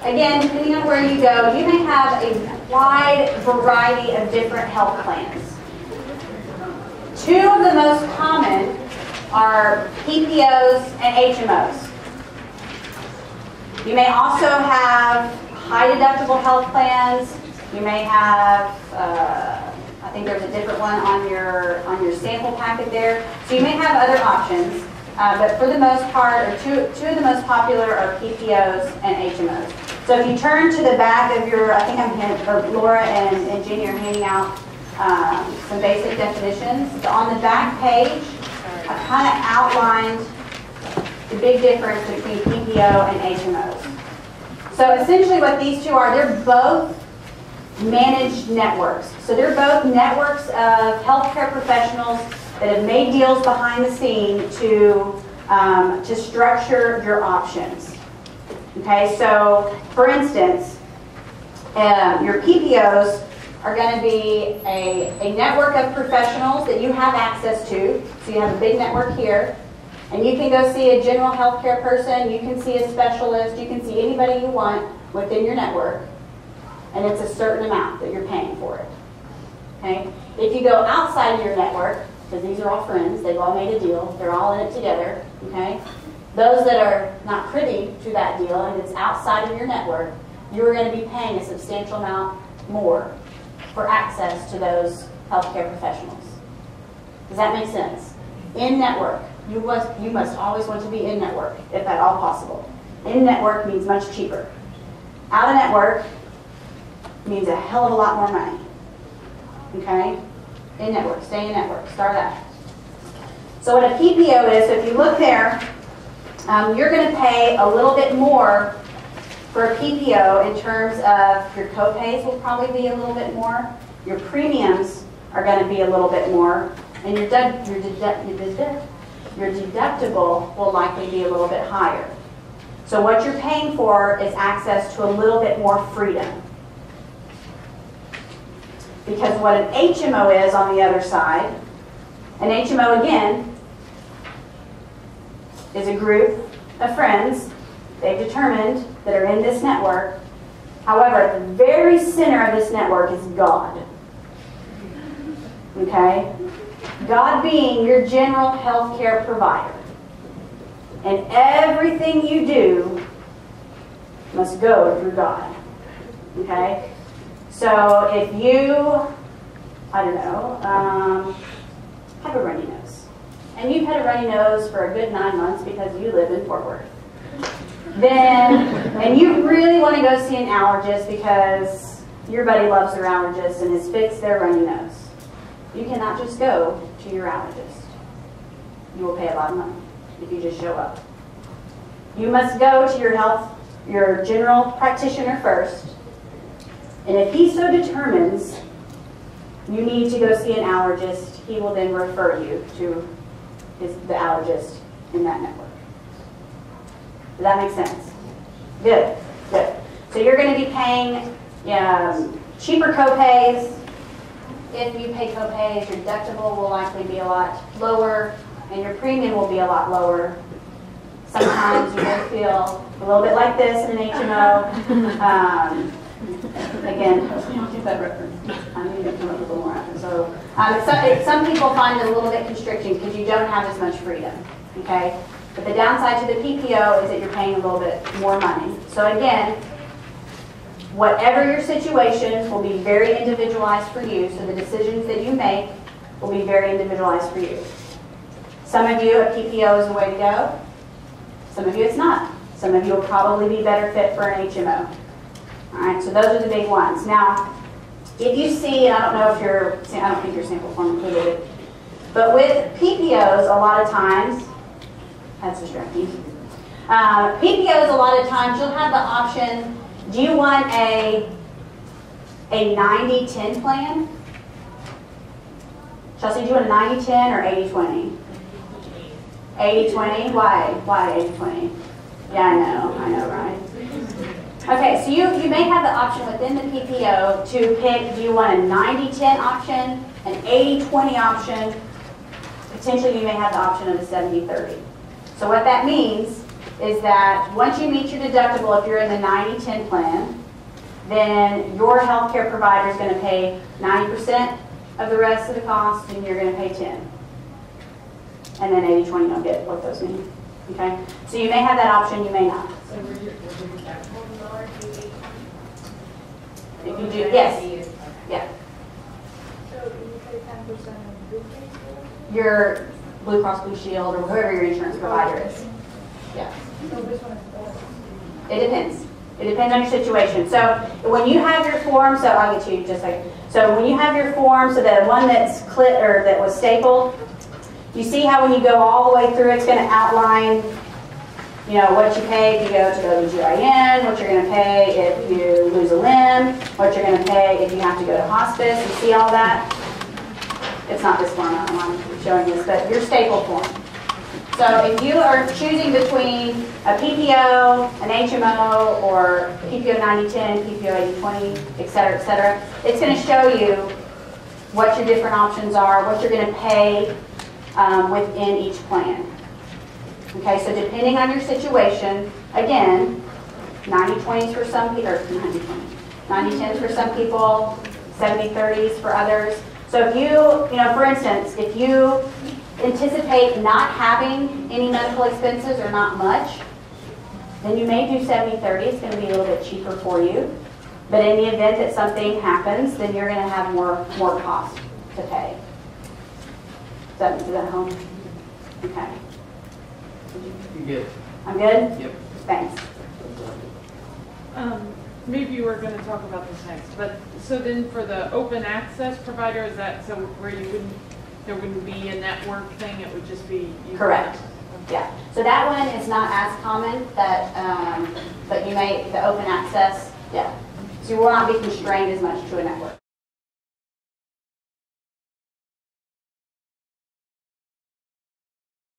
again, depending on where you go, you may have a wide variety of different health plans. Two of the most common are PPOs and HMOs. You may also have high deductible health plans. You may have, I think there's a different one on your sample packet there. So you may have other options, but for the most part, two of the most popular are PPOs and HMOs. So if you turn to the back of your, I think Laura and Jenny are handing out some basic definitions. So on the back page, I kind of outlined the big difference between PPO and HMOs. So essentially what these two are, they're both managed networks. So they're both networks of healthcare professionals that have made deals behind the scene to structure your options. Okay, so for instance, your PPOs are going to be a network of professionals that you have access to. So you have a big network here, and you can go see a general healthcare person, you can see a specialist, you can see anybody you want within your network, and it's a certain amount that you're paying for it. Okay? If you go outside of your network, because these are all friends, they've all made a deal, they're all in it together, okay? Those that are not privy to that deal and it's outside of your network, you're going to be paying a substantial amount more for access to those healthcare professionals. Does that make sense? In network, you must always want to be in network, if at all possible. In network means much cheaper. Out of network means a hell of a lot more money. Okay? In network, stay in network, start out. So what a PPO is, so if you look there, you're going to pay a little bit more for a PPO in terms of your co-pays will probably be a little bit more, your premiums are going to be a little bit more, and your deductible will likely be a little bit higher. So what you're paying for is access to a little bit more freedom. Because what an HMO is on the other side, an HMO again is a group of friends they've determined that are in this network. However, at the very center of this network is God. Okay? God being your general health care provider. And everything you do must go through God. Okay? So if you, I don't know, have a runny nose, and you've had a runny nose for a good 9 months because you live in Fort Worth, and you really want to go see an allergist because your buddy loves their allergist and has fixed their runny nose, you cannot just go to your allergist. You will pay a lot of money if you just show up. You must go to your general practitioner first. And if he so determines you need to go see an allergist, he will then refer you to the allergist in that network. Does that make sense? Good, good. So you're going to be paying cheaper co-pays. If you pay co-pays, your deductible will likely be a lot lower, and your premium will be a lot lower. Sometimes you may feel a little bit like this in an HMO. Again, I'll give that reference. I need to come up with a little more after. So some people find it a little bit constricting because you don't have as much freedom. Okay? But the downside to the PPO is that you're paying a little bit more money. So again, whatever your situation will be very individualized for you. So the decisions that you make will be very individualized for you. Some of you, a PPO is the way to go. Some of you, it's not. Some of you will probably be better fit for an HMO. All right, so those are the big ones. Now, if you see, I don't know if I don't think your sample form included it, but with PPOs, a lot of times, that's distracting. PPOs, a lot of times, you'll have the option, do you want a 90-10 plan? Chelsea, do you want a 90-10 or 80-20? 80-20? Why 80-20? Yeah, I know, right? Okay, so you may have the option within the PPO to pick, do you want a 90-10 option, an 80-20 option? Potentially you may have the option of a 70-30. So what that means is that once you meet your deductible, if you're in the 90-10 plan, then your healthcare provider is going to pay 90% of the rest of the cost, and you're going to pay 10. And then 80-20, don't get what those mean. Okay? So you may have that option, you may not. So would your deductible lower to 80? If you do, yes. Yeah. So you pay 10% of Blue Cross? Your Blue Cross Blue Shield or whoever your insurance provider is. Yeah. So which one is better? It depends. It depends on your situation. So when you have your form, so I'll get to you just like, so when you have your form, so the one that's or that was stapled, you see how when you go all the way through, it's going to outline, you know, what you pay if you go to OBGYN, what you're going to pay if you lose a limb, what you're going to pay if you have to go to hospice. You see all that? It's not this form I'm showing this, but your staple form. So if you are choosing between a PPO, an HMO, or PPO 90-10, PPO 80-20, et cetera, it's going to show you what your different options are, what you're going to pay within each plan. Okay, so depending on your situation, again, 90-20s for some people, or 90-10s for some people, 70-30s for others. So if you know, for instance, if you anticipate not having any medical expenses or not much, then you may do 70-30. It's going to be a little bit cheaper for you. But in the event that something happens, then you're going to have more cost to pay. Is that home? Okay. You're good. I'm good? Yep. Thanks. Maybe you were going to talk about this next, but so then for the open access provider, is that so where there wouldn't be a network thing, it would just be you? Correct. Yeah. So that one is not as common, but you may, the open access, yeah. So you will not be constrained as much to a network.